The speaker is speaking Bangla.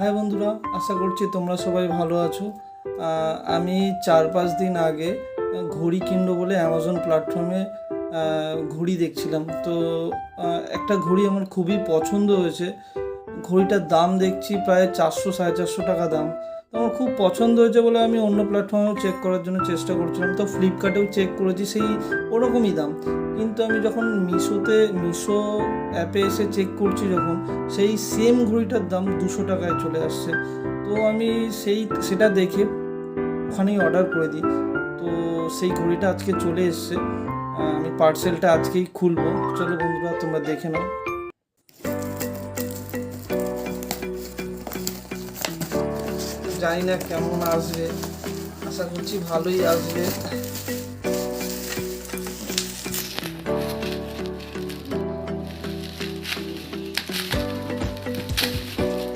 হাই বন্ধুরা, আশা করছি তোমরা সবাই ভালো আছো। আমি 4-5 দিন আগে ঘড়ি কিনবো বলে অ্যামাজন প্ল্যাটফর্মে ঘড়ি দেখছিলাম। তো একটা ঘড়ি আমার খুবই পছন্দ হয়েছে। ঘড়িটার দাম দেখছি প্রায় 400-450 টাকা দাম। তো আমার খুব পছন্দ হয়েছে বলে আমি অন্য প্ল্যাটফর্মেও চেক করার জন্য চেষ্টা করছিলাম, তো ফ্লিপকার্টেও চেক করেছি, সেই ওরকমই দাম। কিন্তু আমি যখন মিশো অ্যাপে এসে চেক করছি, যখন সেই সেম ঘড়িটার দাম 200 টাকায় চলে আসছে। তো আমি সেটা দেখে ওখানেই অর্ডার করে দিই। তো সেই ঘড়িটা আজকে চলে এসছে। আমি পার্সেলটা আজকেই খুলবো। চলো বন্ধুরা, তোমরা দেখে নাও। জানি না কেমন আসবে, আশা করছি ভালোই আসবে।